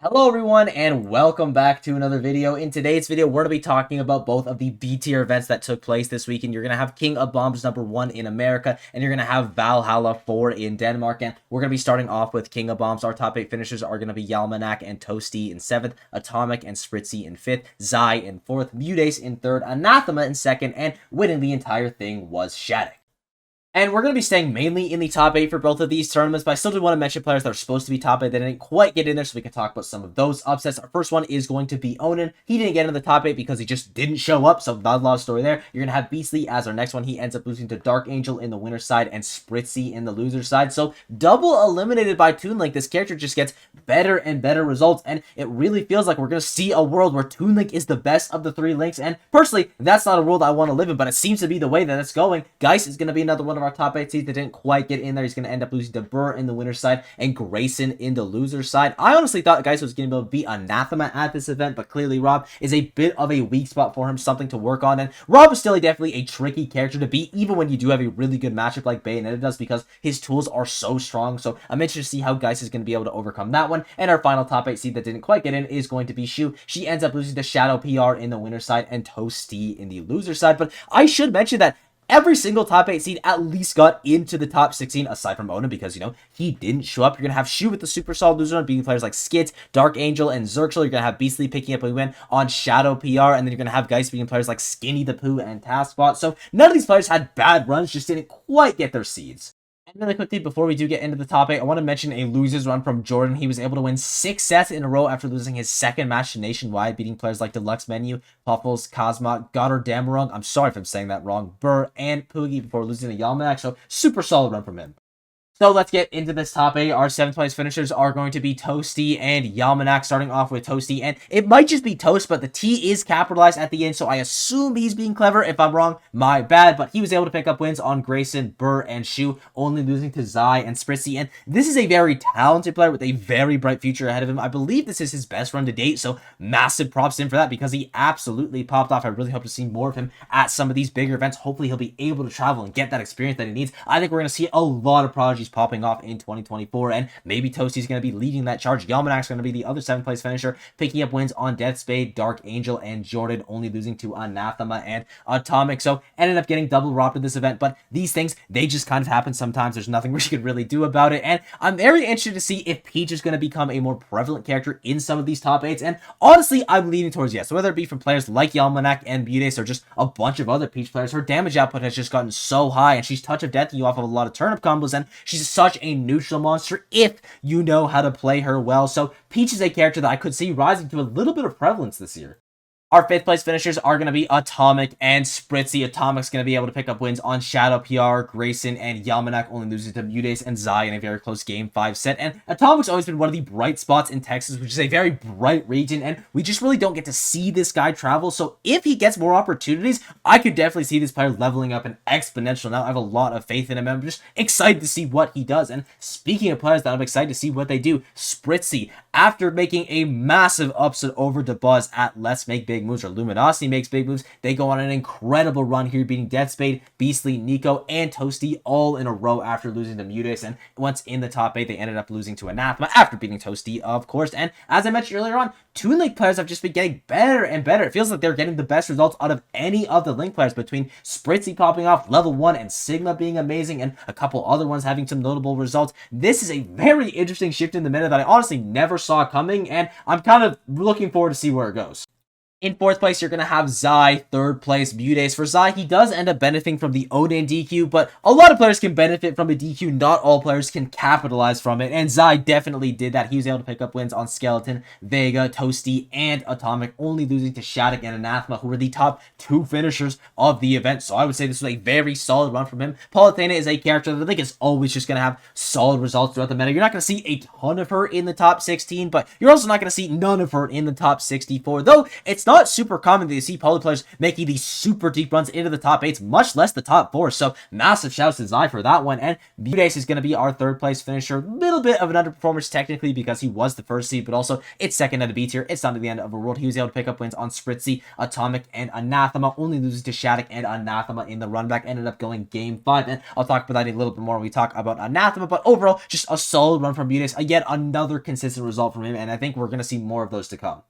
Hello everyone and welcome back to another video. In today's video, we're going to be talking about both of the B tier events that took place this weekend. You're going to have King of Bombs #1 in America, and you're going to have Valhalla IV in Denmark. And we're going to be starting off with King of Bombs. Our top 8 finishers are going to be Yalmanac and Toasty in 7th, Atomic and Spritzy in 5th, Zai in 4th, Mutace in 3rd, Anathema in 2nd, and winning the entire thing was Shattuck. And we're going to be staying mainly in the top 8 for both of these tournaments, but I still do want to mention players that are supposed to be top 8 that didn't quite get in there, so we can talk about some of those upsets. Our first one is going to be Onan. He didn't get into the top 8 because he just didn't show up, so not a lot of story there. You're going to have Beastly as our next one. He ends up losing to Dark Angel in the winner's side and Spritzy in the loser's side. So double eliminated by Toon Link. This character just gets better and better results, and it really feels like we're going to see a world where Toon Link is the best of the 3 links. And personally, that's not a world I want to live in, but it seems to be the way that it's going. Geist is going to be another one of our top 8 seeds that didn't quite get in there. He's going to end up losing to Burr in the winner's side and Grayson in the loser's side. I honestly thought Geist was going to be able to beat Anathema at this event, but clearly Rob is a bit of a weak spot for him, something to work on. And Rob is still definitely a tricky character to beat, even when you do have a really good matchup like Bayonetta does, because his tools are so strong. So I'm interested to see how Geist is going to be able to overcome that one. And our final top 8 seed that didn't quite get in is going to be Shu. She ends up losing to Shadow PR in the winner's side and Toasty in the loser's side. But I should mention that every single top 8 seed at least got into the top 16, aside from Onan, because, he didn't show up. You're going to have Shu with the super solid loser run, beating players like Skits, Dark Angel, and Zerxel. You're going to have Beastly picking up a win on Shadow PR, and then you're going to have Geist beating players like Skinny the Pooh and Taskbot. So none of these players had bad runs, just didn't quite get their seeds. And really quickly, before we do get into the top 8, I want to mention a loser's run from Jordan. He was able to win 6 sets in a row after losing his second match to Nationwide, beating players like Deluxe Menu, Puffles, Cosma, Goddard Damarung, I'm sorry if I'm saying that wrong, Burr, and Poogie before losing to Yalmanac. So super solid run from him. So let's get into this top 8. Our 7th place finishers are going to be Toasty and Yalmanac, starting off with Toasty. And it might just be Toast, but the T is capitalized at the end, so I assume he's being clever. If I'm wrong, my bad. But he was able to pick up wins on Grayson, Burr, and Shu, only losing to Zai and Spritzy. And this is a very talented player with a very bright future ahead of him. I believe this is his best run to date, so massive props to him for that, because he absolutely popped off. I really hope to see more of him at some of these bigger events. Hopefully he'll be able to travel and get that experience that he needs. I think we're going to see a lot of prodigies popping off in 2024, and maybe Toasty's going to be leading that charge. Yalmanac's going to be the other 7th place finisher, picking up wins on Deathspade, Dark Angel, and Jordan, only losing to Anathema and Atomic. So ended up getting double robbed in this event, but these things, they just kind of happen sometimes. There's nothing we could really do about it, and I'm very interested to see if Peach is going to become a more prevalent character in some of these top 8s, and honestly, I'm leaning towards yes. Whether it be from players like Yalmanac and Mutace or just a bunch of other Peach players, her damage output has just gotten so high, and she's touch of deathing you off of a lot of turnip combos, and she's such a neutral monster if you know how to play her well. So Peach is a character that I could see rising to a little bit of prevalence this year. Our 5th place finishers are going to be Atomic and Spritzy. Atomic's going to be able to pick up wins on Shadow PR, Grayson, and Yalmanac, only losing to Mutace and Zai in a very close Game 5 set. And Atomic's always been one of the bright spots in Texas, which is a very bright region, and we just really don't get to see this guy travel. So if he gets more opportunities, I could definitely see this player leveling up an exponential. Now I have a lot of faith in him. I'm just excited to see what he does. And speaking of players that I'm excited to see what they do, Spritzy, after making a massive upset over DeBuzz at Let's Make Big Moves, or Luminosity makes big moves, they go on an incredible run here, beating Deathspade, Beastly, Nico, and Toasty all in a row after losing to Mutace. And once in the top 8, they ended up losing to Anathema after beating Toasty, of course. And as I mentioned earlier on, Toon Link players have just been getting better and better. It feels like they're getting the best results out of any of the Link players, between Spritzy popping off, level 1, and Sigma being amazing, and a couple other ones having some notable results. This is a very interesting shift in the meta that I honestly never saw coming, and I'm kind of looking forward to see where it goes. In 4th place, you're going to have Zai. 3rd place, Mutace. For Zai, he does end up benefiting from the Onan DQ, but a lot of players can benefit from a DQ. Not all players can capitalize from it, and Zai definitely did that. He was able to pick up wins on Skeleton, Vega, Toasty, and Atomic, only losing to Shattuck and Anathema, who were the top 2 finishers of the event. So I would say this was a very solid run from him. Palutena is a character that I think is always just going to have solid results throughout the meta. You're not going to see a ton of her in the top 16, but you're also not going to see none of her in the top 64, though it's not not super common that you see poly players making these super deep runs into the top 8s, much less the top 4. So massive shouts to Zai for that one. And Budace is going to be our third place finisher. Little bit of an underperformance technically because he was the first seed, but also it's second at the B tier. It's not at the end of a world. He was able to pick up wins on Spritzy, Atomic, and Anathema, only losing to Shattuck and Anathema in the run back. Ended up going game 5, and I'll talk about that a little bit more when we talk about Anathema. But overall, just a solid run from Budace. Yet another consistent result from him, and I think we're going to see more of those to come.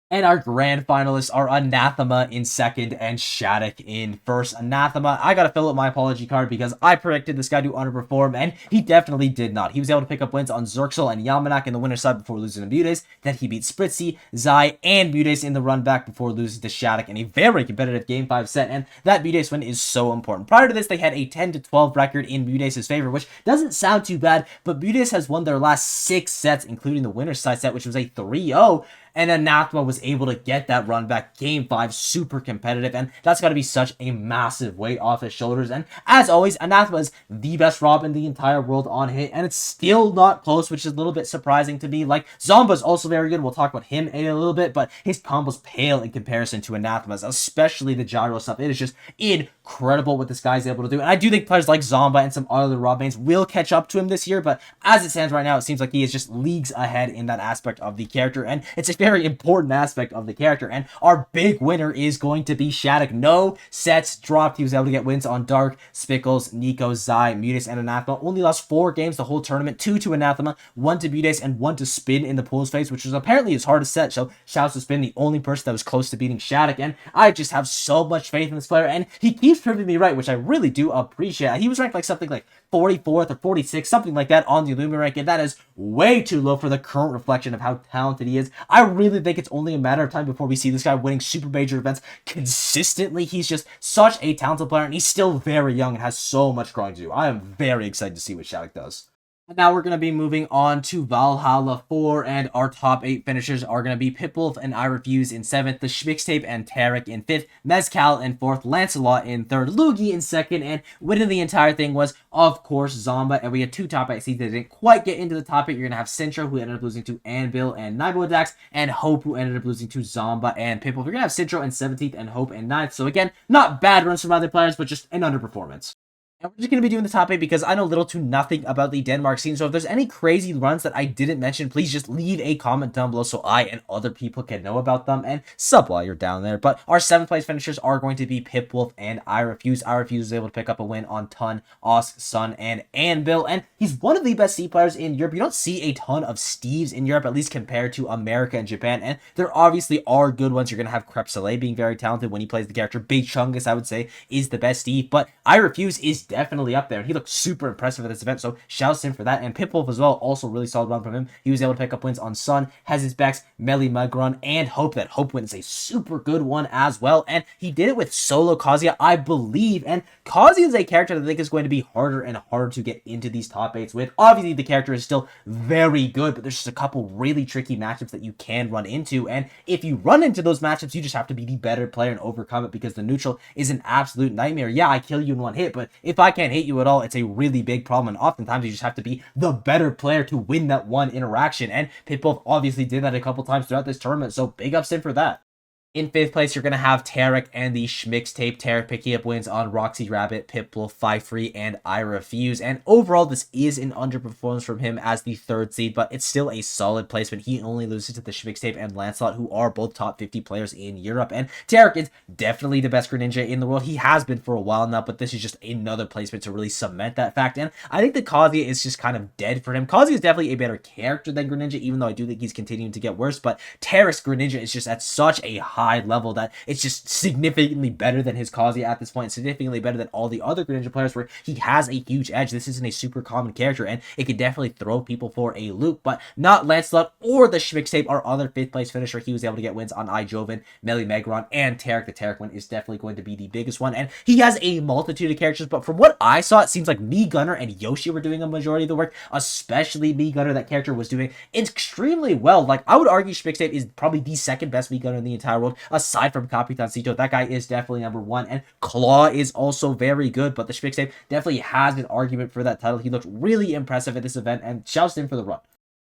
And our grand finalists are Anathema in second and Shattuck in first. Anathema, I gotta fill up my apology card because I predicted this guy to underperform, and he definitely did not. He was able to pick up wins on Zerxel and Yamanak in the winner's side before losing to Budace. Then he beat Spritzy, Zai, and Budace in the run back before losing to Shattuck in a very competitive Game 5 set, and that Budace win is so important. Prior to this, they had a 10-12 record in Budace's favor, which doesn't sound too bad, but Budace has won their last 6 sets, including the winner's side set, which was a 3-0, and Anathema was able to get that run back Game 5 super competitive, and that's got to be such a massive weight off his shoulders. And as always, Anathema is the best Rob in the entire world on hit, and it's still not close, which is a little bit surprising to me. Like, Zomba's also very good. We'll talk about him in a little bit, but his combos pale in comparison to Anathema's, especially the gyro stuff. It is just incredible what this guy's able to do, and I do think players like Zomba and some other Rob mains will catch up to him this year, but as it stands right now, it seems like he is just leagues ahead in that aspect of the character, and it's a very important aspect of the character. And our big winner is going to be Shattuck. No sets dropped. He was able to get wins on Dark, Spickles, Nico, Zai, Mutus, and Anathema. Only lost 4 games the whole tournament, 2 to Anathema, 1 to Budace, and 1 to Spin in the pools phase, which was apparently his hardest set. So shouts to Spin, the only person that was close to beating Shattuck. And I just have so much faith in this player, and he keeps proving me right, which I really do appreciate. He was ranked like something like 44th or 46th, something like that on the Illumi rank, and that is way too low for the current reflection of how talented he is. I really think it's only a matter of time before we see this guy winning super major events consistently. He's just such a talented player, and he's still very young and has so much growing to do. I am very excited to see what Shattuck does. And now we're going to be moving on to Valhalla 4, and our top 8 finishers are going to be Pitwolf and I Refuse in 7th, the Schmixtape and Tarek in 5th, Mezcal in 4th, Lancelot in 3rd, Lugi in 2nd, and winning the entire thing was, of course, Zomba. And we had 2 top 8 seeds that didn't quite get into the top 8. You're going to have Sintra, who ended up losing to Anvil and Nibodax, and Hope, who ended up losing to Zomba and Pitwolf. You're going to have Sintra in 17th and Hope in 9th. So again, not bad runs from other players, but just an underperformance. And we're just going to be doing the top 8 because I know little to nothing about the Denmark scene. So if there's any crazy runs that I didn't mention, please just leave a comment down below so I and other people can know about them, and sub while you're down there. But our 7th place finishers are going to be Pitwolf and I Refuse. I Refuse was able to pick up a win on Tun, Osk, Sun, and Anvil. And he's one of the best Steve players in Europe. You don't see a ton of Steves in Europe, at least compared to America and Japan. And there obviously are good ones. You're going to have Crepsole being very talented when he plays the character. Big Chungus, I would say, is the best Steve. But I Refuse is definitely up there. He looked super impressive at this event, so shouts to him for that. And Pitwolf as well, also really solid run from him. He was able to pick up wins on Sun, has his backs, Meli Magron, and Hope. That Hope win is a super good one as well. And he did it with solo Kazuya, I believe. And Kazuya is a character that I think is going to be harder and harder to get into these top 8s with. Obviously, the character is still very good, but there's just a couple really tricky matchups that you can run into. And if you run into those matchups, you just have to be the better player and overcome it, because the neutral is an absolute nightmare. Yeah, I kill you in one hit, but if I can't hit you at all, it's a really big problem, and oftentimes you just have to be the better player to win that one interaction, and Pitbull obviously did that a couple times throughout this tournament, so big ups in for that. In 5th place, you're going to have Tarek and the Schmixtape. Tarek picking up wins on Roxy Rabbit, Pitbull, Free, and I Refuse. And overall, this is an underperformance from him as the 3rd seed, but it's still a solid placement. He only loses to the Schmixtape and Lancelot, who are both top 50 players in Europe. And Tarek is definitely the best Greninja in the world. He has been for a while now, but this is just another placement to really cement that fact. And I think that Kazuya is just kind of dead for him. Kazuya is definitely a better character than Greninja, even though I do think he's continuing to get worse. But Tarek's Greninja is just at such a high level that it's just significantly better than his Kazuya at this point, significantly better than all the other Greninja players, where he has a huge edge. This isn't a super common character, and it could definitely throw people for a loop, but not Lancelot or the Schmixtape, our other 5th place finisher. He was able to get wins on Joven, Meli Megron, and Tarek. The Tarek one is definitely going to be the biggest one, and he has a multitude of characters, but from what I saw, it seems like Me Gunner and Yoshi were doing a majority of the work, especially Me Gunner. That character was doing extremely well. Like, I would argue Schmixtape is probably the 2nd best Me Gunner in the entire world, aside from Capitan Cito. That guy is definitely number 1, and Claw is also very good, but the Schmixtape definitely has an argument for that title. He looked really impressive at this event, and shouts to him for the run.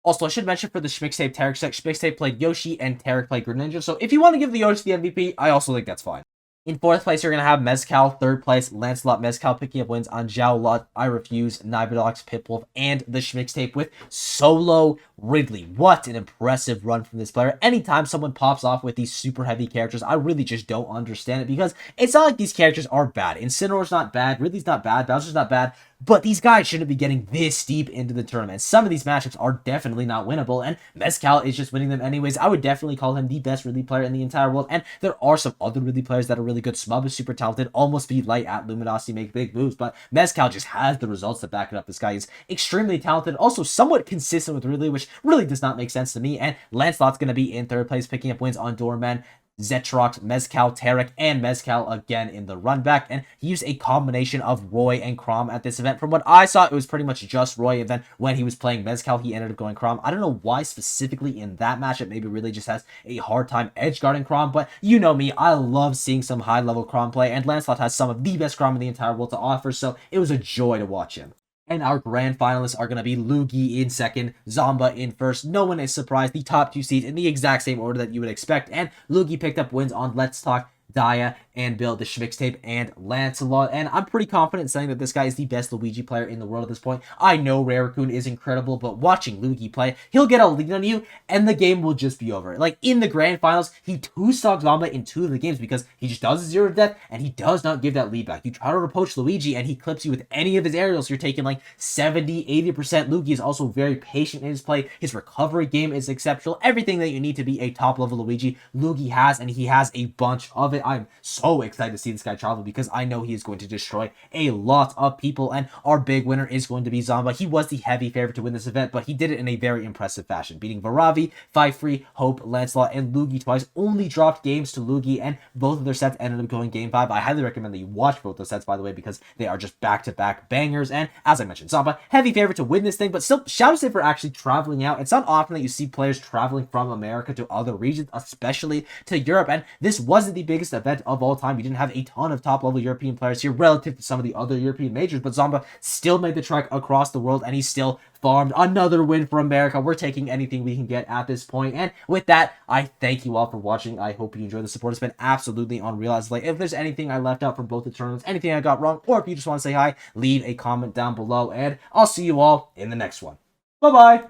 Also, I should mention for the Schmixtape Tarek set, Schmixtape played Yoshi and Tarek played Greninja. So if you want to give the Yoshi the MVP, I also think that's fine. In fourth place, you're going to have Mezcal. Third place, Lancelot Mezcal picking up wins on Zhao Lot, I Refuse, Nibidox, Pitwolf, and the Schmixtape with Solo Ridley. What an impressive run from this player. Anytime someone pops off with these super heavy characters, I really just don't understand it because it's not like these characters are bad. Incineroar's not bad, Ridley's not bad, Bowser's not bad, but these guys shouldn't be getting this deep into the tournament. Some of these matchups are definitely not winnable, and Mezcal is just winning them anyways. I would definitely call him the best Ridley player in the entire world, and there are some other Ridley players that are really good. Smub is super talented, almost be light at Luminosity, make big moves, but Mezcal just has the results to back it up. This guy is extremely talented, also somewhat consistent with Ridley, which really does not make sense to me, and Lancelot's going to be in third place, picking up wins on Doorman, Zetrox, Mezcal, Tarek, and Mezcal again in the run back, and he used a combination of Roy and Chrom at this event. From what I saw, it was pretty much just Roy, and then when he was playing Mezcal, he ended up going Chrom. I don't know why specifically in that matchup, maybe really just has a hard time edge guarding Chrom, but you know me, I love seeing some high-level Chrom play, and Lancelot has some of the best Chrom in the entire world to offer, so it was a joy to watch him. And our grand finalists are going to be Luigi in second, Zomba in first. No one is surprised. The top two seeds in the exact same order that you would expect. And Luigi picked up wins on Let's Talk, Daya, and Bill, the Schmixtape, and Lancelot. And I'm pretty confident in saying that this guy is the best Luigi player in the world at this point. I know Raccoon is incredible, but watching Luigi play, he'll get a lead on you, and the game will just be over. Like, in the grand finals, he two-stopped Zomba in 2 of the games because he just does 0 to death, and he does not give that lead back. You try to approach Luigi, and he clips you with any of his aerials. You're taking like 70, 80%. Luigi is also very patient in his play. His recovery game is exceptional. Everything that you need to be a top-level Luigi, Luigi has, and he has a bunch of it. I'm so excited to see this guy travel because I know he is going to destroy a lot of people, and our big winner is going to be Zomba. He was the heavy favorite to win this event, but he did it in a very impressive fashion, beating Varavi, 5-3, Hope, Lancelot, and Luigi twice. Only dropped games to Luigi, and both of their sets ended up going game 5. I highly recommend that you watch both those sets, by the way, because they are just back-to-back bangers, and as I mentioned, Zomba, heavy favorite to win this thing, but still, shout out to him for actually traveling out. It's not often that you see players traveling from America to other regions, especially to Europe, and this wasn't the biggest event of all time. You didn't have a ton of top-level European players here relative to some of the other European majors, but Zomba still made the trek across the world, and he still farmed another win for America. We're taking anything we can get at this point, and with that, I thank you all for watching. I hope you enjoyed the support. It's been absolutely unreal. As like, if there's anything I left out from both the tournaments, anything I got wrong, or if you just want to say hi, leave a comment down below, and I'll see you all in the next one. Bye-bye!